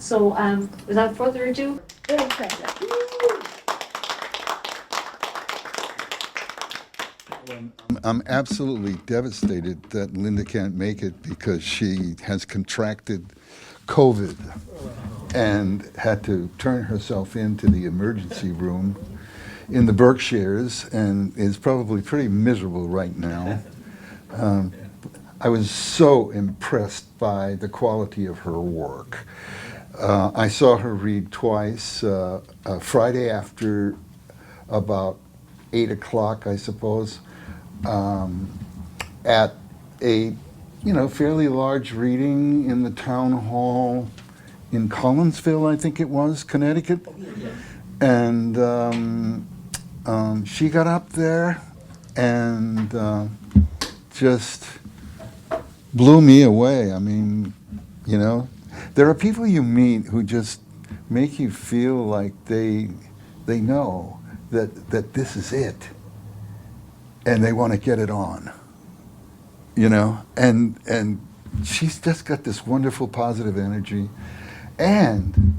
So without further ado, Bill Tremblay. I'm absolutely devastated that Linda can't make it because she has contracted COVID and had to turn herself into the emergency room in the Berkshires and is probably pretty miserable right now. I was so impressed by the quality of her work. I saw her read twice, Friday after about 8 o'clock, I suppose, at a fairly large reading in the town hall in Collinsville, I think it was, Connecticut. And she got up there and just blew me away. I mean, there are people you meet who just make you feel like they know that this is it, and they want to get it on. And she's just got this wonderful positive energy, and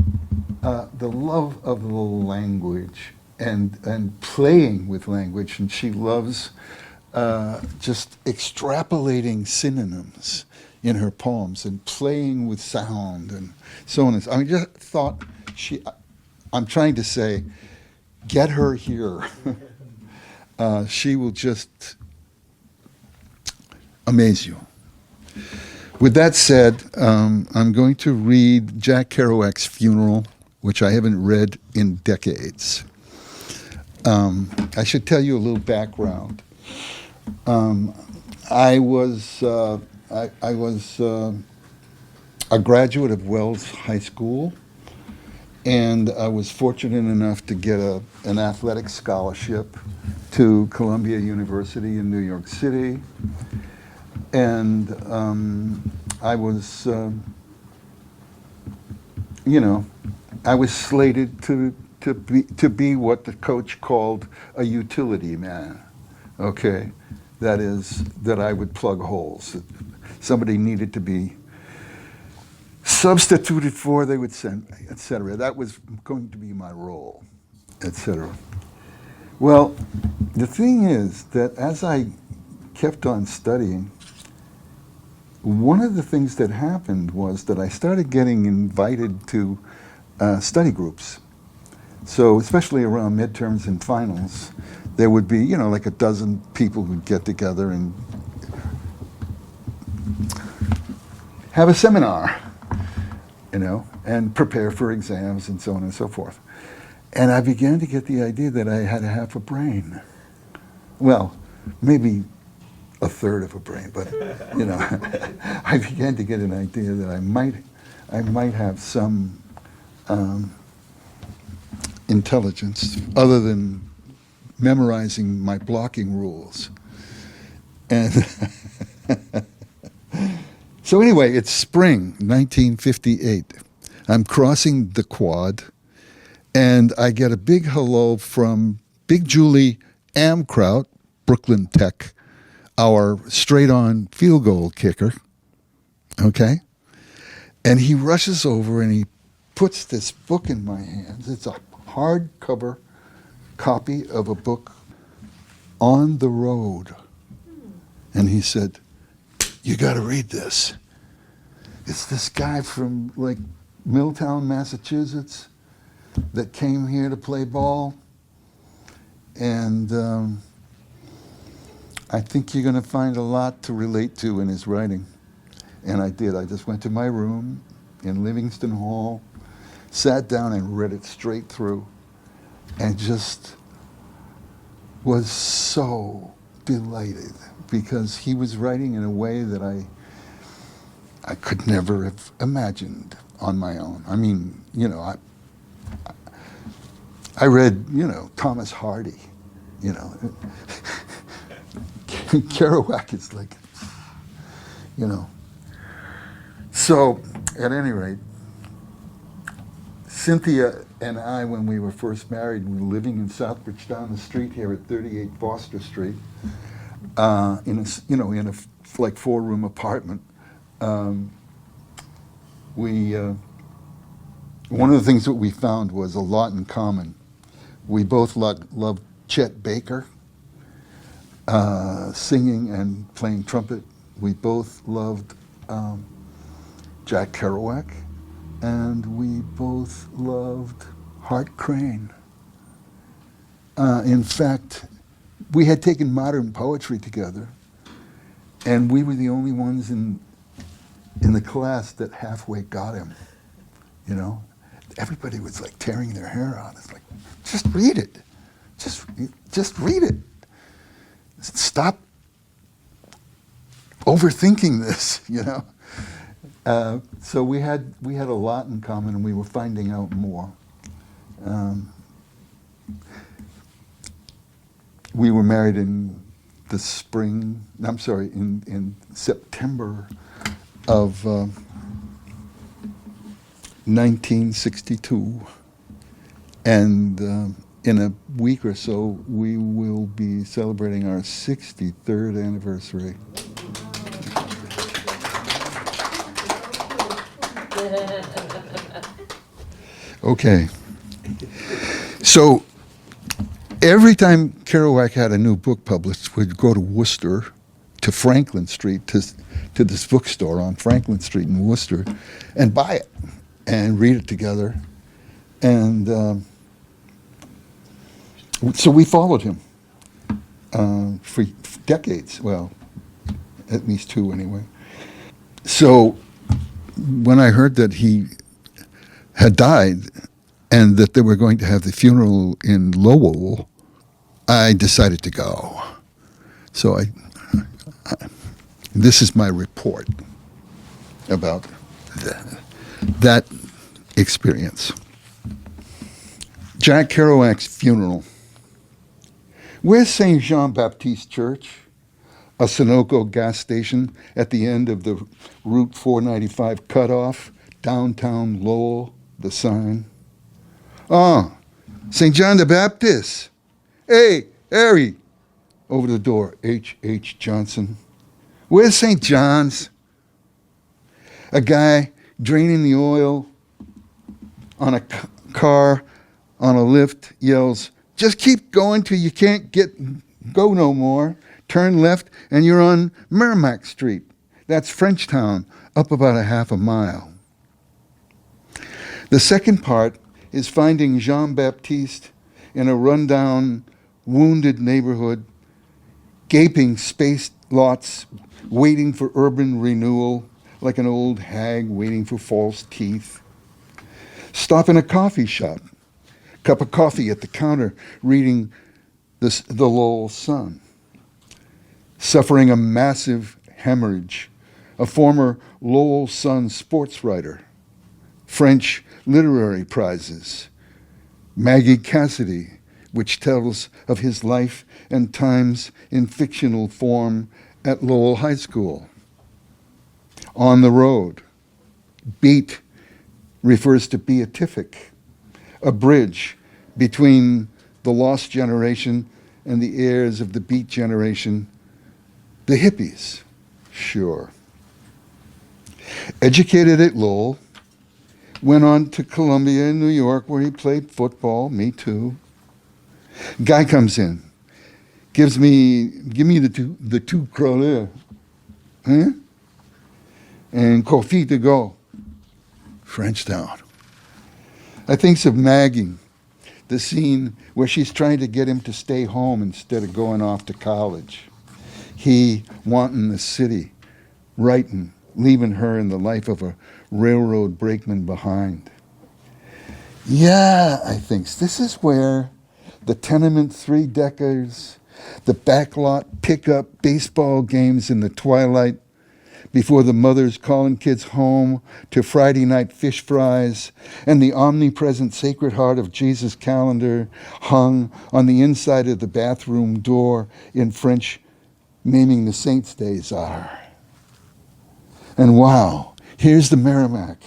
the love of the language and playing with language, and she loves just extrapolating synonyms in her poems and playing with sound and so on. I just thought I'm trying to say, get her here. She will just amaze you. With that said, I'm going to read Jack Kerouac's Funeral, which I haven't read in decades. I should tell you a little background. I was a graduate of Wells High School, and I was fortunate enough to get an athletic scholarship to Columbia University in New York City. And I was, I was slated to be what the coach called a utility man. Okay, that is that I would plug holes. If somebody needed to be substituted for, they would send me, etc. That was going to be my role, etc. Well, the thing is that as I kept on studying, one of the things that happened was that I started getting invited to study groups. So especially around midterms and finals, there would be, like a dozen people who'd get together and have a seminar, and prepare for exams and so on and so forth. And I began to get the idea that I had half a brain. Well, maybe a third of a brain, but I began to get an idea that I might have some intelligence other than memorizing my blocking rules. And so anyway, it's spring 1958. I'm crossing the quad, and I get a big hello from Big Julie Amkraut, Brooklyn Tech, our straight-on field goal kicker, okay? And he rushes over and he puts this book in my hands. It's a hardcover copy of a book, On the Road. And he said, "You got to read this. It's this guy from, like, Milltown, Massachusetts that came here to play ball. And I think you're going to find a lot to relate to in his writing." And I did. I just went to my room in Livingston Hall, sat down and read it straight through, and just was so delighted because he was writing in a way that I could never have imagined on my own. I mean, I read, Thomas Hardy, Kerouac is like, So, at any rate, Cynthia and I, when we were first married, we were living in Southbridge down the street here at 38 Foster Street, in a like 4-room apartment. We one of the things that we found was a lot in common. We both loved Chet Baker, singing and playing trumpet. We both loved Jack Kerouac, and we both loved Hart Crane. In fact, we had taken modern poetry together, and we were the only ones in the class that halfway got him. You know, everybody was like tearing their hair out. It's like, just read it, just read it. Stop overthinking this. You know. So we had a lot in common, and we were finding out more. We were married in the spring. I'm sorry, in September of 1962, and in a week or so we will be celebrating our 63rd anniversary. Okay. So every time Kerouac had a new book published, we'd go to Worcester, to Franklin Street, to this bookstore on Franklin Street in Worcester, and buy it and read it together. And so we followed him for decades. Well, at least 2 anyway. So when I heard that he had died and that they were going to have the funeral in Lowell, I decided to go. So this is my report about that experience. Jack Kerouac's funeral. Where's St. Jean-Baptiste Church? A Sunoco gas station at the end of the Route 495 cutoff, downtown Lowell, the sign. Ah, St. John the Baptist. Hey, Harry. Over the door, H. Johnson. Where's St. John's? A guy draining the oil on a car on a lift yells, just keep going till you can't go no more. Turn left and you're on Merrimack Street. That's Frenchtown, up about a half a mile. The second part is finding Jean-Baptiste in a rundown, wounded neighborhood, gaping space lots, waiting for urban renewal, like an old hag waiting for false teeth. Stop in a coffee shop, cup of coffee at the counter, reading the Lowell Sun. Suffering a massive hemorrhage, a former Lowell Sun sports writer, French literary prizes, Maggie Cassidy, which tells of his life and times in fictional form at Lowell High School. On the Road. Beat refers to beatific, a bridge between the lost generation and the heirs of the Beat generation, the hippies, sure. Educated at Lowell, went on to Columbia in New York where he played football, me too. Guy comes in, give me the two crawlers, huh? And coffee to go. Frenchtown. I thinks of Maggie, the scene where she's trying to get him to stay home instead of going off to college. He wanting the city, writing, leaving her in the life of a railroad brakeman behind. Yeah, I thinks, this is where the tenement 3-deckers, the backlot pickup baseball games in the twilight, before the mothers calling kids home to Friday night fish fries, and the omnipresent Sacred Heart of Jesus calendar hung on the inside of the bathroom door in French, naming the saints' days are. And wow, here's the Merrimack,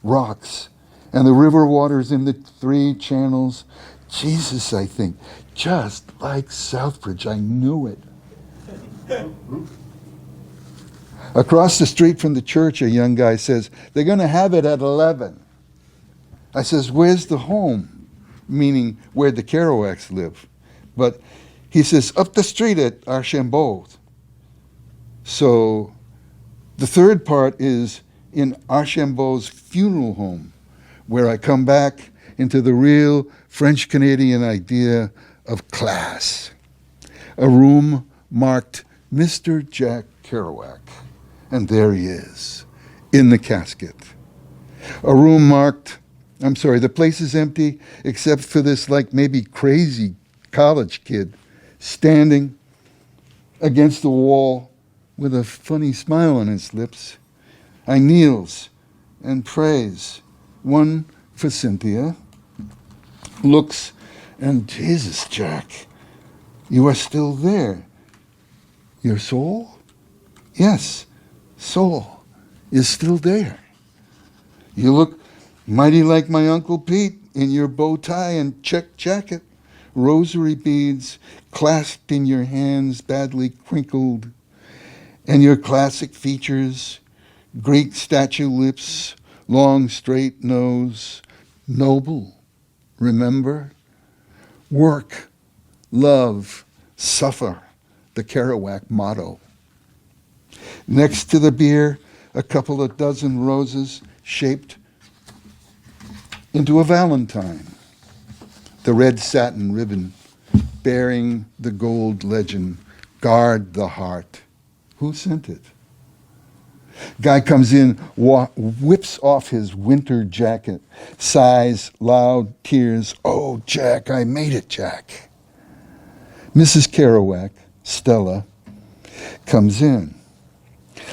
rocks, and the river waters in the 3 channels. Jesus, I think, just like Southbridge, I knew it. Across the street from the church, a young guy says, they're going to have it at 11. I says, where's the home? Meaning where the Kerouacs live. But he says, up the street at Archambault. So the third part is in Archambault's funeral home, where I come back into the real French-Canadian idea of class. A room marked Mr. Jack Kerouac. And there he is, in the casket. A room marked, the place is empty except for this like maybe crazy college kid standing against the wall with a funny smile on his lips. I kneels and prays, one for Cynthia, looks, and Jesus, Jack, you are still there. Your soul? Yes, soul is still there. You look mighty like my Uncle Pete in your bow tie and check jacket, rosary beads clasped in your hands, badly crinkled, and your classic features, Greek statue lips, long straight nose, noble, remember? Work, love, suffer, the Kerouac motto. Next to the bier, a couple of dozen roses shaped into a valentine. The red satin ribbon bearing the gold legend, guard the heart. Who sent it? Guy comes in, whips off his winter jacket, sighs, loud tears. Oh, Jack, I made it, Jack. Mrs. Kerouac, Stella, comes in.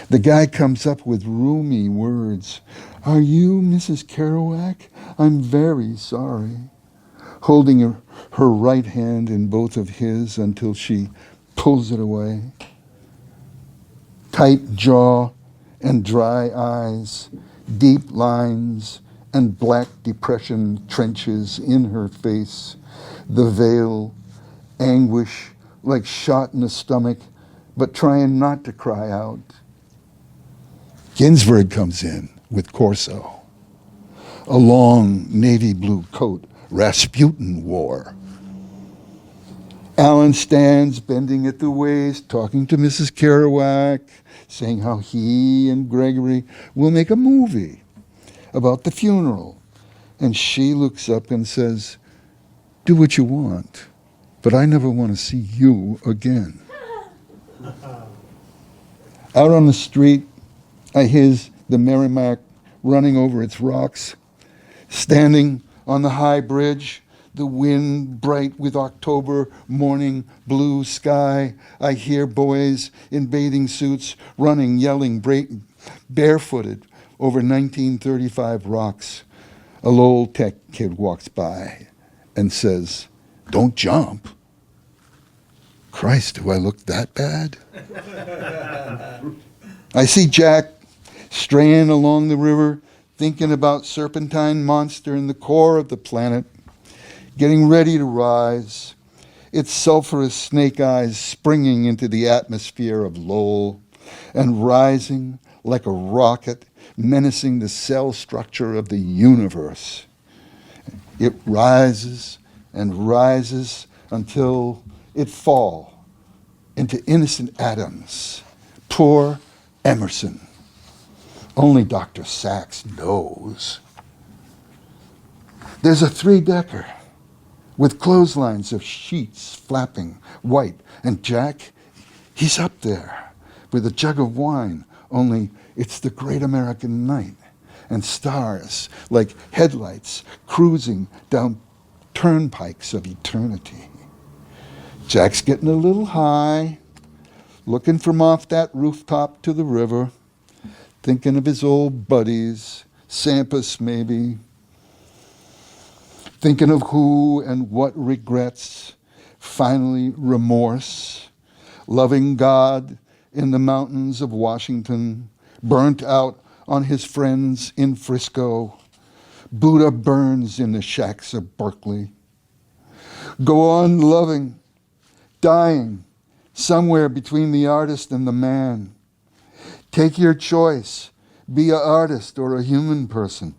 The guy comes up with roomy words. Are you Mrs. Kerouac? I'm very sorry. Holding her right hand in both of his until she pulls it away. Tight jaw and dry eyes, deep lines and black depression trenches in her face, the veil, anguish like shot in the stomach, but trying not to cry out. Ginsberg comes in with Corso, a long navy blue coat Rasputin wore. Alan stands bending at the waist, talking to Mrs. Kerouac, saying how he and Gregory will make a movie about the funeral. And she looks up and says, do what you want, but I never want to see you again. Out on the street, I hear the Merrimack running over its rocks. Standing on the high bridge, the wind bright with October morning blue sky, I hear boys in bathing suits running, yelling, barefooted over 1935 rocks. A Lowell Tech kid walks by and says, don't jump. Christ, do I look that bad? I see Jack straying along the river, thinking about serpentine monster in the core of the planet, getting ready to rise, its sulfurous snake eyes springing into the atmosphere of Lowell and rising like a rocket, menacing the cell structure of the universe. It rises and rises until it falls into innocent atoms. Poor Emerson. Only Dr. Sachs knows. There's a 3-decker with clotheslines of sheets flapping white, and Jack, he's up there with a jug of wine, only it's the great American night, and stars like headlights cruising down turnpikes of eternity. Jack's getting a little high, looking from off that rooftop to the river, thinking of his old buddies, Sampus maybe, thinking of who and what regrets, finally remorse, loving God in the mountains of Washington, burnt out on his friends in Frisco, Buddha burns in the shacks of Berkeley. Go on loving, dying, somewhere between the artist and the man. Take your choice, be an artist or a human person.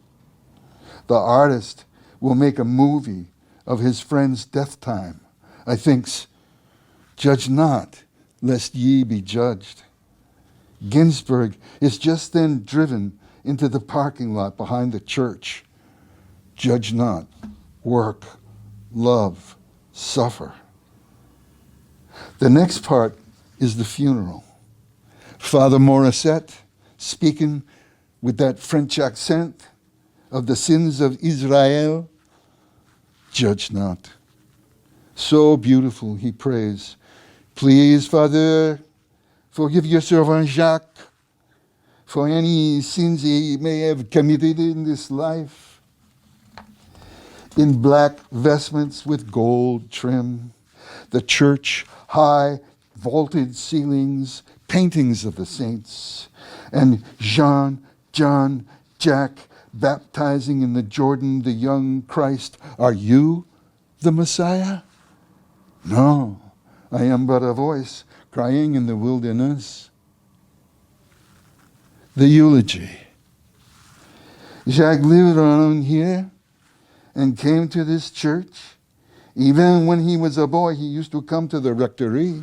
The artist will make a movie of his friend's death time. I thinks, judge not, lest ye be judged. Ginsberg is just then driven into the parking lot behind the church. Judge not, work, love, suffer. The next part is the funeral. Father Morissette, speaking with that French accent of the sins of Israel, judge not. So beautiful, he prays. Please, Father, forgive your servant Jacques for any sins he may have committed in this life. In black vestments with gold trim, the church, high vaulted ceilings, paintings of the saints, and Jean, John, Jack, baptizing in the Jordan the young Christ. Are you the Messiah? No, I am but a voice crying in the wilderness. The eulogy. Jacques lived around here and came to this church. Even when he was a boy, he used to come to the rectory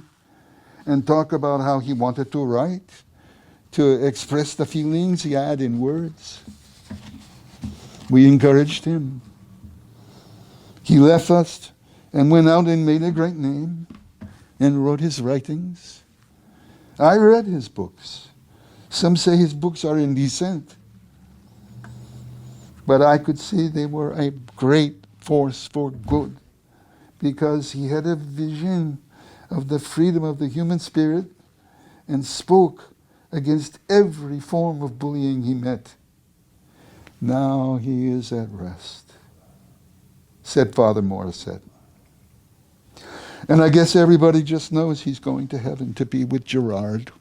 and talk about how he wanted to write, to express the feelings he had in words. We encouraged him. He left us and went out and made a great name and wrote his writings. I read his books. Some say his books are indecent. But I could see they were a great force for good because he had a vision of the freedom of the human spirit and spoke against every form of bullying he met. Now he is at rest, said Father Morissette. And I guess everybody just knows he's going to heaven to be with Gerard.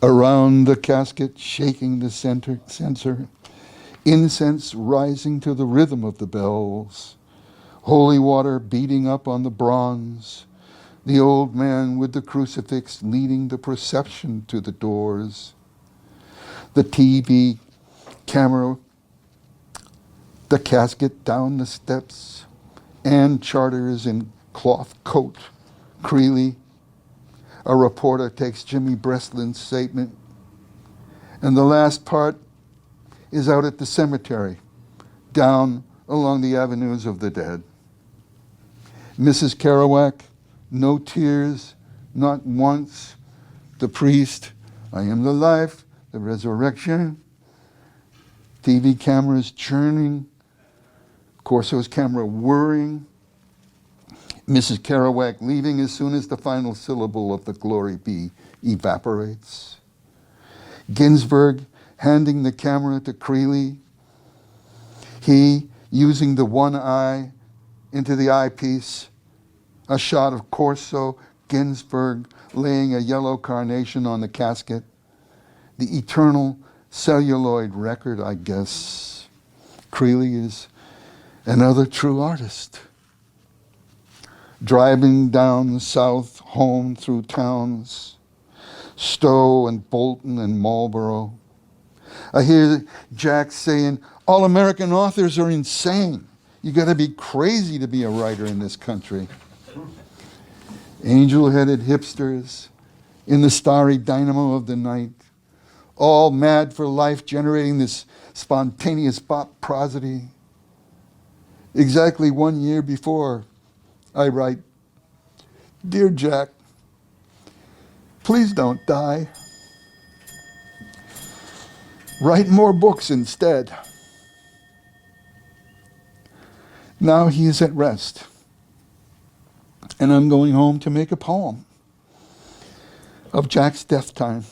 Around the casket, shaking the censer, incense rising to the rhythm of the bells, holy water beating up on the bronze, the old man with the crucifix leading the procession to the doors, the TV camera, the casket down the steps, and Charters in cloth coat, Creeley. A reporter takes Jimmy Breslин's statement. And the last part is out at the cemetery, down along the avenues of the dead. Mrs. Kerouac, no tears, not once. The priest, I am the life, the resurrection. TV cameras churning, Corso's camera whirring. Mrs. Kerouac leaving as soon as the final syllable of the glory be evaporates. Ginsberg handing the camera to Creeley. He using the one eye into the eyepiece. A shot of Corso, Ginsberg laying a yellow carnation on the casket. The eternal celluloid record, I guess. Creeley is another true artist. Driving down south, home through towns, Stowe and Bolton and Marlborough. I hear Jack saying, all American authors are insane. You got to be crazy to be a writer in this country. Angel-headed hipsters in the starry dynamo of the night, all mad for life, generating this spontaneous pop prosody. Exactly 1 year before, I write, Dear Jack, please don't die. Write more books instead. Now he is at rest, and I'm going home to make a poem of Jack's death time.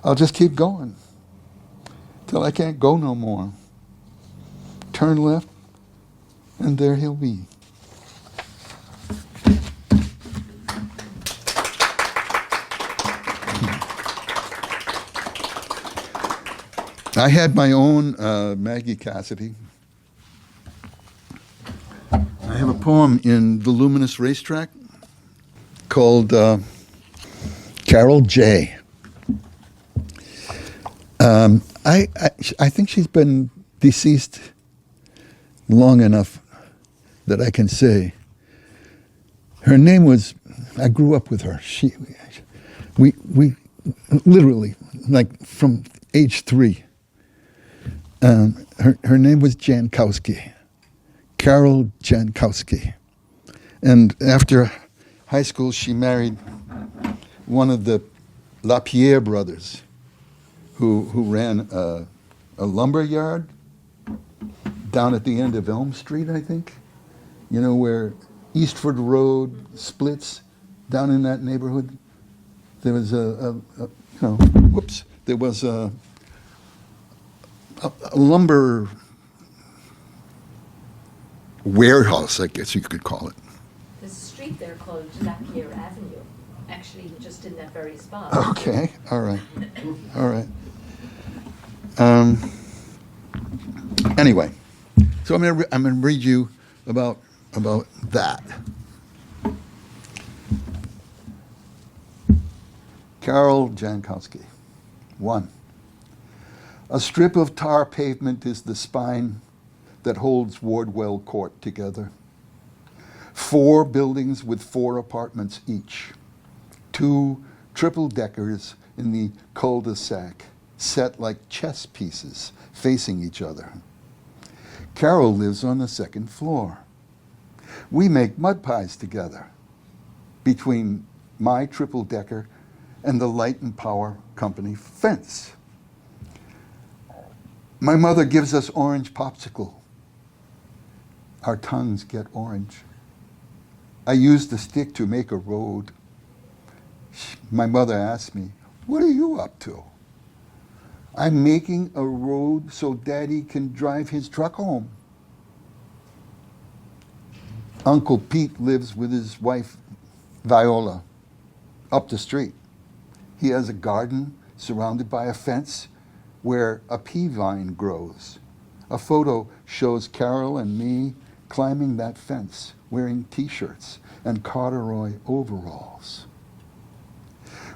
I'll just keep going till I can't go no more. Turn left, and there he'll be. I had my own Maggie Cassidy. I have a poem in Voluminous Racetrack called Carol J. I think she's been deceased long enough that I can say. Her name was, I grew up with her. We literally, like from age 3. Her name was Jankowski, Carol Jankowski. And after high school, she married one of the LaPierre brothers who ran a lumber yard down at the end of Elm Street, I think. You know, where Eastford Road splits down in that neighborhood. There was there was a lumber warehouse, I guess you could call it. There's a street there called Lapierre Avenue, actually just in that very spot. Okay, all right. Anyway, so I'm gonna read you about that. Carol Jankowski. 1. A strip of tar pavement is the spine that holds Wardwell Court together. 4 buildings with 4 apartments each. 2 triple-deckers in the cul-de-sac, set like chess pieces facing each other. Carol lives on the 2nd floor. We make mud pies together between my triple-decker and the Light and Power Company fence. My mother gives us orange popsicle. Our tongues get orange. I use the stick to make a road. My mother asked me, "What are you up to?" "I'm making a road so Daddy can drive his truck home." Uncle Pete lives with his wife, Viola, up the street. He has a garden surrounded by a fence where a pea vine grows. A photo shows Carol and me climbing that fence, wearing t-shirts and corduroy overalls.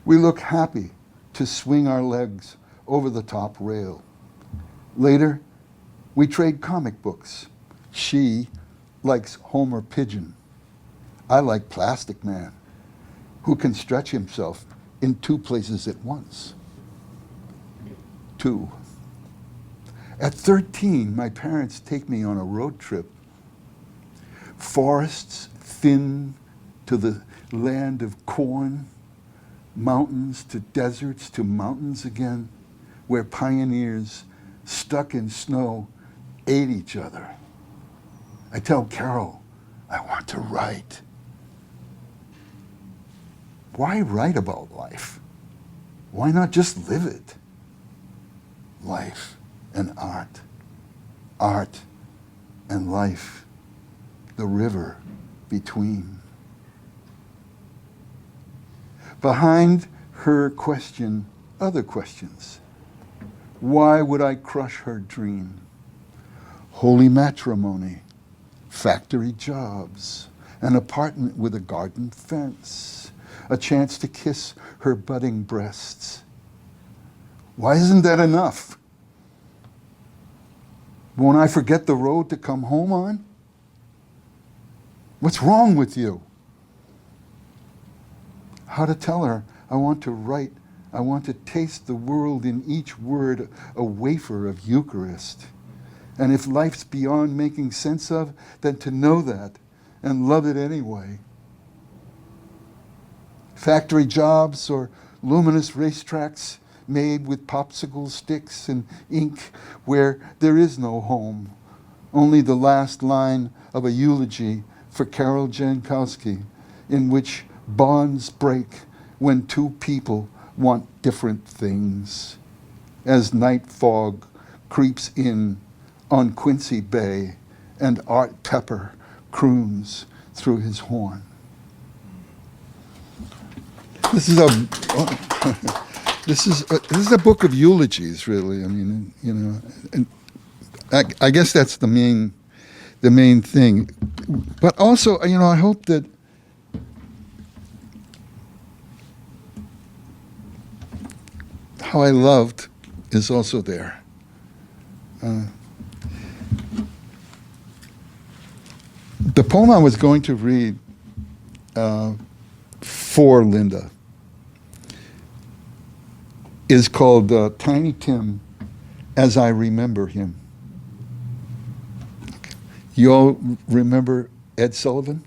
We look happy to swing our legs over the top rail. Later, we trade comic books. She likes Homer Pigeon. I like Plastic Man, who can stretch himself in 2 places at once. 2. At 13, my parents take me on a road trip. Forests thin to the land of corn, mountains to deserts to mountains again, where pioneers stuck in snow ate each other. I tell Carol, I want to write. Why write about life? Why not just live it? Life and art, art and life, the river between. Behind her question, other questions. Why would I crush her dream? Holy matrimony, factory jobs, an apartment with a garden fence, a chance to kiss her budding breasts. Why isn't that enough? Won't I forget the road to come home on? What's wrong with you? How to tell her I want to write, I want to taste the world in each word, a wafer of Eucharist. And if life's beyond making sense of, then to know that and love it anyway. Factory jobs or luminous racetracks made with popsicle sticks and ink where there is no home, only the last line of a eulogy for Carol Jankowski, in which bonds break when 2 people want different things. As night fog creeps in on Quincy Bay and Art Pepper croons through his horn. This is a book of eulogies, really. I mean, you know, and I guess that's the main thing. But also, you know, I hope that how I loved is also there. The poem I was going to read for Linda is called Tiny Tim, As I Remember Him. Okay. You all remember Ed Sullivan?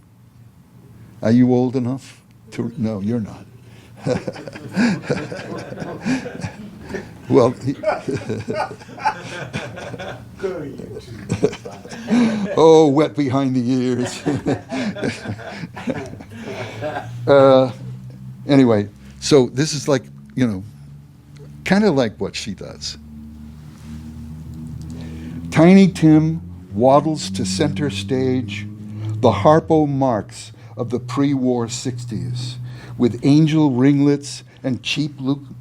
Are you old enough to? No, you're not. Well, oh, wet behind the ears. Anyway, so this is like, kind of like what she does. Tiny Tim waddles to center stage, the harpo marks of the pre-war 60s, with angel ringlets and cheap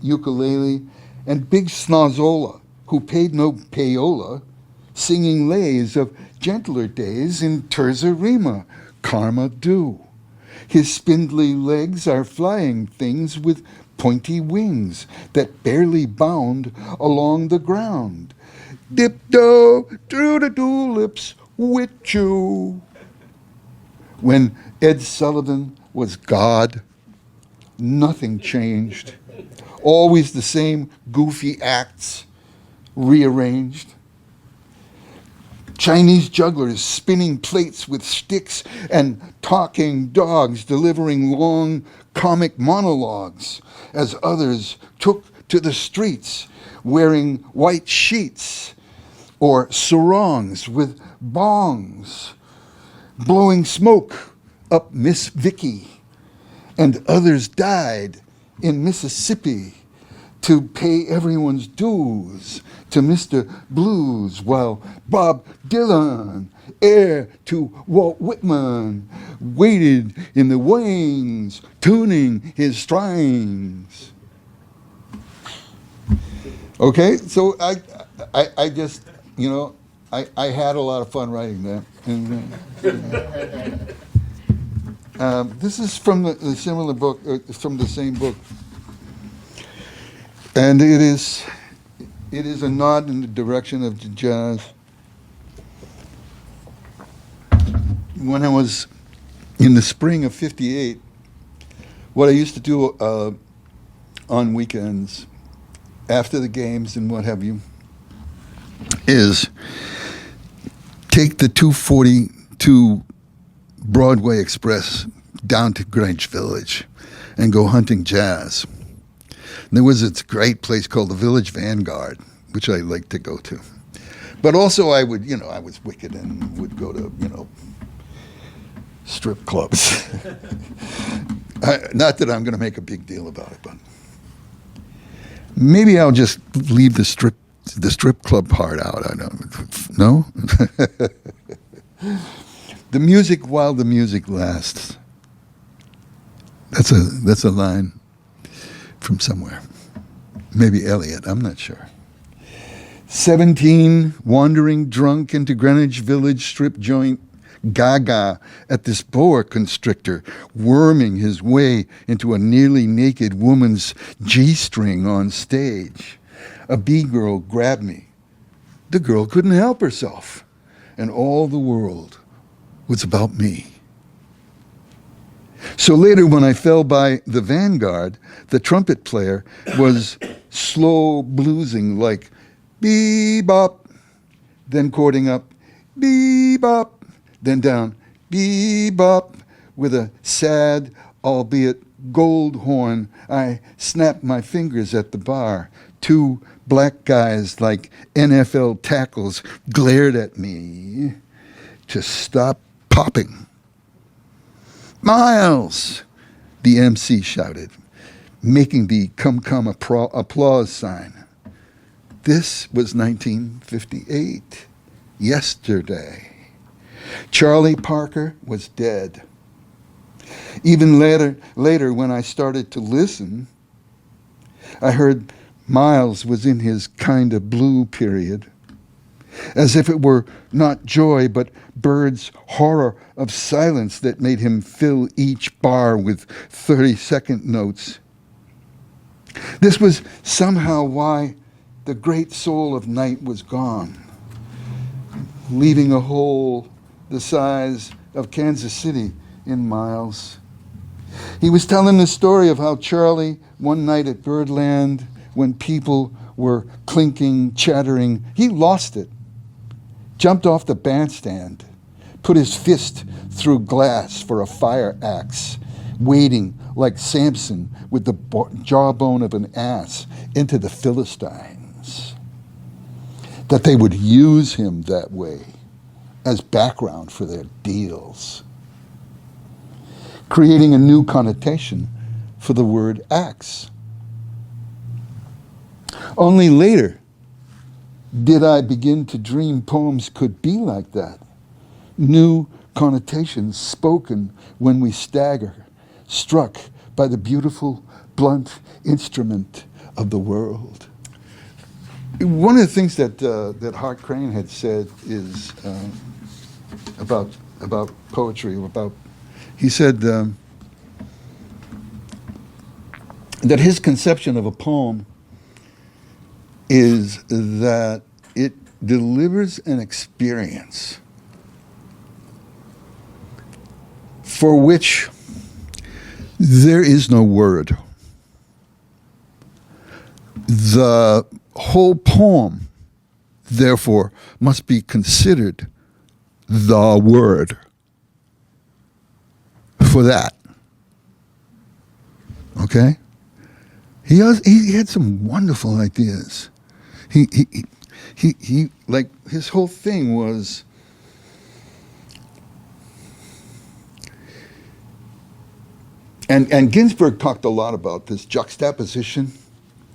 ukulele and big snozzola, who paid no payola, singing lays of gentler days in terza rima, karma do. His spindly legs are flying things with pointy wings that barely bound along the ground. Dip-do, do-da-do-lips, with you. When Ed Sullivan was God, nothing changed. Always the same goofy acts, rearranged. Chinese jugglers spinning plates with sticks and talking dogs delivering long comic monologues as others took to the streets wearing white sheets or sarongs with bongs, blowing smoke up Miss Vicky, and others died in Mississippi to pay everyone's dues to Mr. Blues, while Bob Dylan, heir to Walt Whitman, waited in the wings, tuning his strings. Okay, so I just, I had a lot of fun writing that. And, this is from the similar book, from the same book. And it is a nod in the direction of jazz. When I was in the spring of '58, what I used to do on weekends, after the games and what have you, is take the 242 Broadway Express down to Greenwich Village and go hunting jazz. And there was this great place called the Village Vanguard, which I liked to go to. But also I would, I was wicked and would go to, strip clubs. Not that I'm going to make a big deal about it, but maybe I'll just leave the strip club part out. I don't. No? The music while the music lasts. That's a line from somewhere. Maybe Eliot, I'm not sure. 17, wandering drunk into Greenwich Village strip joint, gaga at this boa constrictor, worming his way into a nearly naked woman's G-string on stage. A B-girl grabbed me. The girl couldn't help herself, and all the world was about me. So later, when I fell by the Vanguard, the trumpet player was slow bluesing like bebop, then chording up bebop, then down bebop with a sad, albeit gold horn. I snapped my fingers at the bar. Two black guys like NFL tackles glared at me to stop popping. Miles, the MC shouted, making the come applause sign. This was 1958, yesterday. Charlie Parker was dead. Even later, when I started to listen, I heard Miles was in his kind of blue period, as if it were not joy, but Bird's horror of silence that made him fill each bar with 30-second notes. This was somehow why the great soul of night was gone, leaving a hole the size of Kansas City in miles. He was telling the story of how Charlie, one night at Birdland, when people were clinking, chattering, he lost it, jumped off the bandstand, put his fist through glass for a fire axe, wading like Samson with the jawbone of an ass into the Philistines. That they would use him that way as background for their deals, creating a new connotation for the word axe. Only later did I begin to dream poems could be like that. New connotations spoken when we stagger, struck by the beautiful, blunt instrument of the world. One of the things that Hart Crane had said is about poetry, he said that his conception of a poem is that it delivers an experience for which there is no word. The whole poem, therefore, must be considered the word for that. Okay? He had some wonderful ideas. He like his whole thing was and Ginsberg talked a lot about this juxtaposition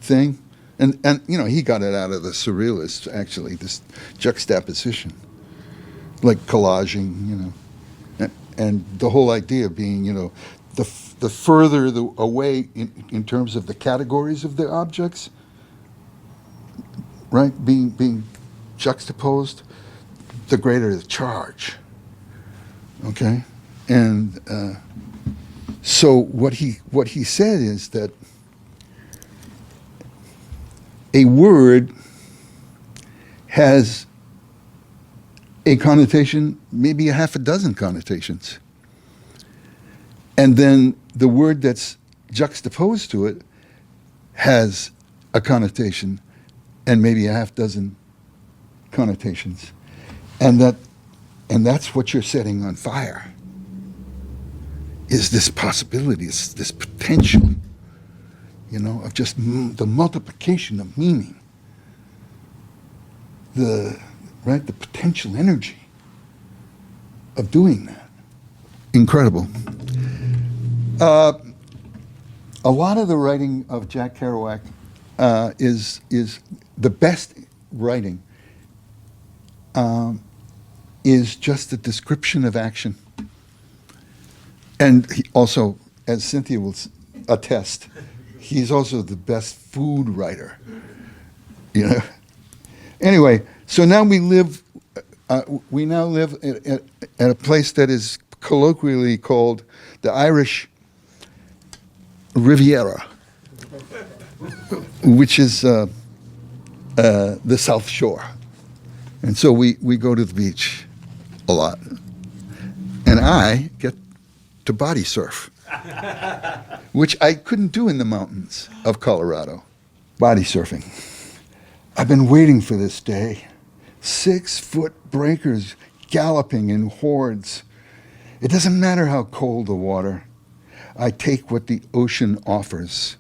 thing. And you know, he got it out of the surrealists, actually, this juxtaposition, like collaging, you know, and the whole idea being, you know, the further away in terms of the categories of the objects, right, being juxtaposed, the greater the charge. Okay, and so what he said is that a word has a connotation, maybe a half a dozen connotations. And then the word that's juxtaposed to it has a connotation and maybe a half dozen connotations. And that's what you're setting on fire, is this possibility, this potential, you know, of just the multiplication of meaning, the potential energy of doing that. Incredible. A lot of the writing of Jack Kerouac is the best writing is just a description of action. And he also, as Cynthia will attest, he's also the best food writer, you know. Anyway, so now we now live at a place that is colloquially called the Irish Riviera, which is the South Shore. And so we go to the beach a lot. And I get to body surf, which I couldn't do in the mountains of Colorado. Body surfing. I've been waiting for this day. 6-foot breakers galloping in hordes. It doesn't matter how cold the water. I take what the ocean offers,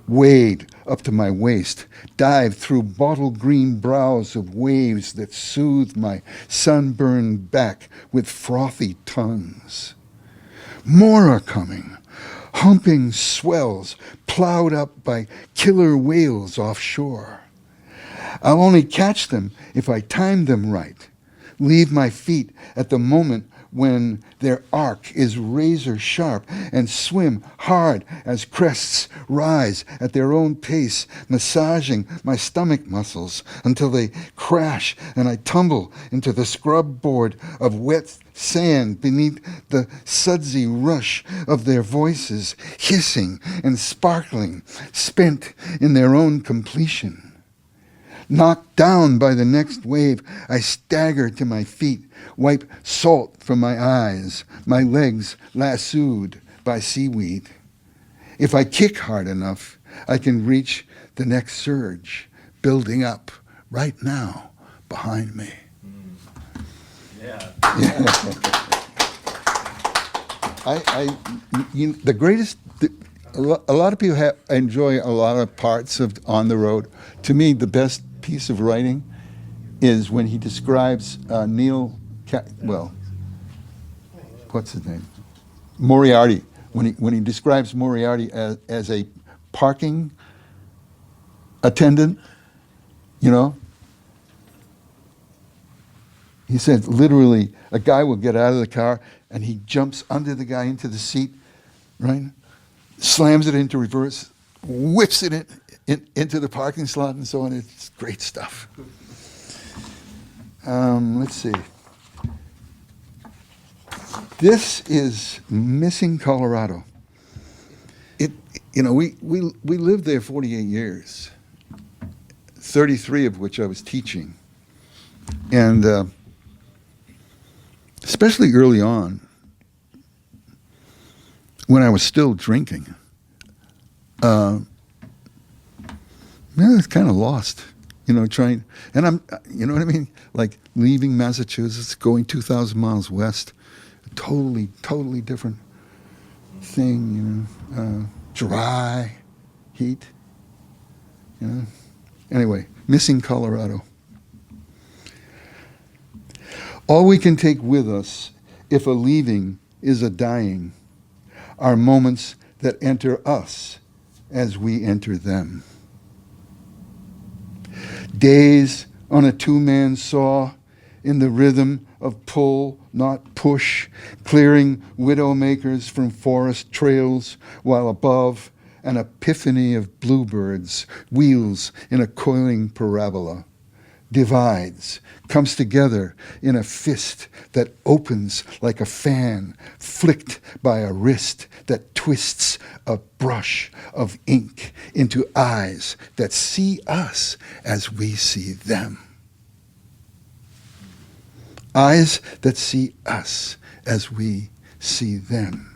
wade up to my waist, dive through bottle green brows of waves that soothe my sunburned back with frothy tongues. More are coming, humping swells plowed up by killer whales offshore. I'll only catch them if I time them right, leave my feet at the moment when their arc is razor sharp, and swim hard as crests rise at their own pace, massaging my stomach muscles until they crash and I tumble into the scrub board of wet sand beneath the sudsy rush of their voices, hissing and sparkling, spent in their own completion. Knocked down by the next wave, I stagger to my feet, wipe salt from my eyes, my legs lassoed by seaweed. If I kick hard enough, I can reach the next surge, building up right now behind me. Yeah. The greatest, a lot of people enjoy a lot of parts of On the Road. To me, the best piece of writing is when he describes what's his name? Moriarty. When he describes Moriarty as a parking attendant, you know, he said literally a guy will get out of the car and he jumps under the guy into the seat, right? Slams it into reverse, whips it into the parking slot and so on. It's great stuff. Let's see. This is Missing Colorado. We lived there 48 years, 33 of which I was teaching. And especially early on, when I was still drinking, I was kind of lost, trying, and I'm, you know what I mean? Like leaving Massachusetts, going 2,000 miles west, a totally different thing, dry, heat, Anyway, Missing Colorado. All we can take with us, if a leaving is a dying, are moments that enter us as we enter them. Days on a two-man saw in the rhythm of pull, not push, clearing widowmakers from forest trails, while above an epiphany of bluebirds wheels in a coiling parabola, divides, comes together in a fist that opens like a fan flicked by a wrist that twists a brush of ink into eyes that see us as we see them. Eyes that see us as we see them.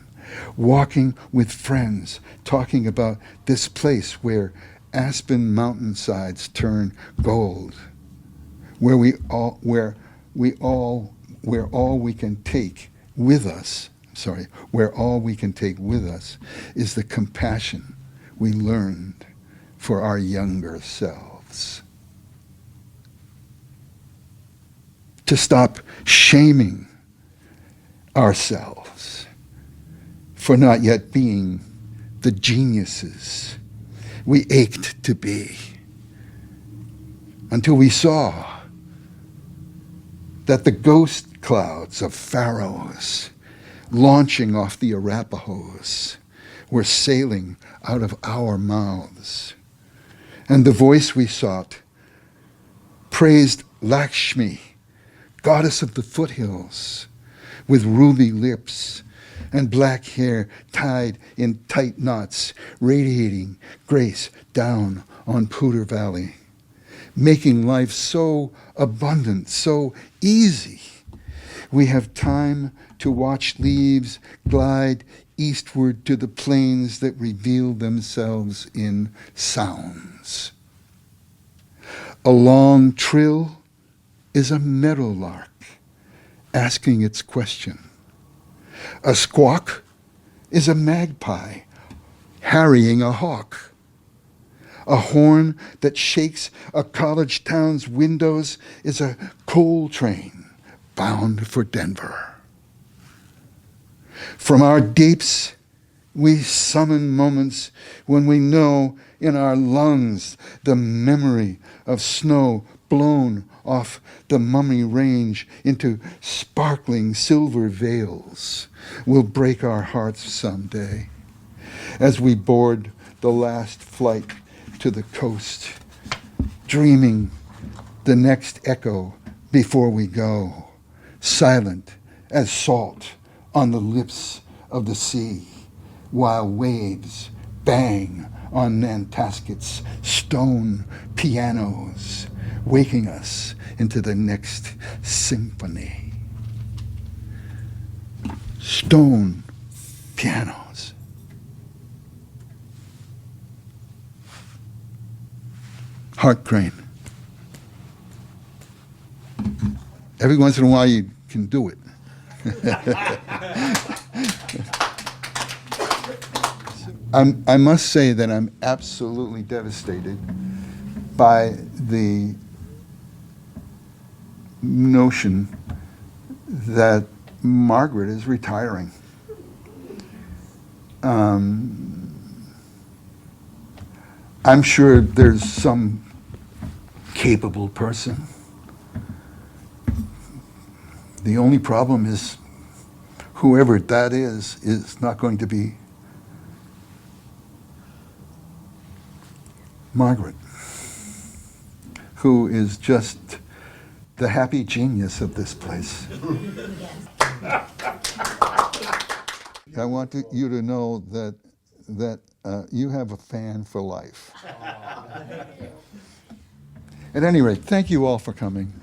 Walking with friends, talking about this place where aspen mountainsides turn gold, where all we can take with us is the compassion we learned for our younger selves. To stop shaming ourselves for not yet being the geniuses we ached to be, until we saw that the ghost clouds of pharaohs launching off the Arapahoes were sailing out of our mouths. And the voice we sought praised Lakshmi, goddess of the foothills, with ruby lips and black hair tied in tight knots, radiating grace down on Poudre Valley, making life so abundant, so easy. We have time to watch leaves glide eastward to the plains that reveal themselves in sounds. A long trill is a meadowlark asking its question. A squawk is a magpie harrying a hawk. A horn that shakes a college town's windows is a coal train bound for Denver. From our deeps, we summon moments when we know in our lungs the memory of snow blown off the Mummy Range into sparkling silver veils will break our hearts someday as we board the last flight to the coast, dreaming the next echo before we go, silent as salt on the lips of the sea, while waves bang on Nantucket's stone pianos, waking us into the next symphony. Stone pianos. Heart crane. Every once in a while you can do it. I must say that I'm absolutely devastated by the notion that Margaret is retiring. I'm sure there's some capable person. The only problem is whoever that is not going to be Margaret, who is just the happy genius of this place. I want you to know that you have a fan for life. At any rate, thank you all for coming.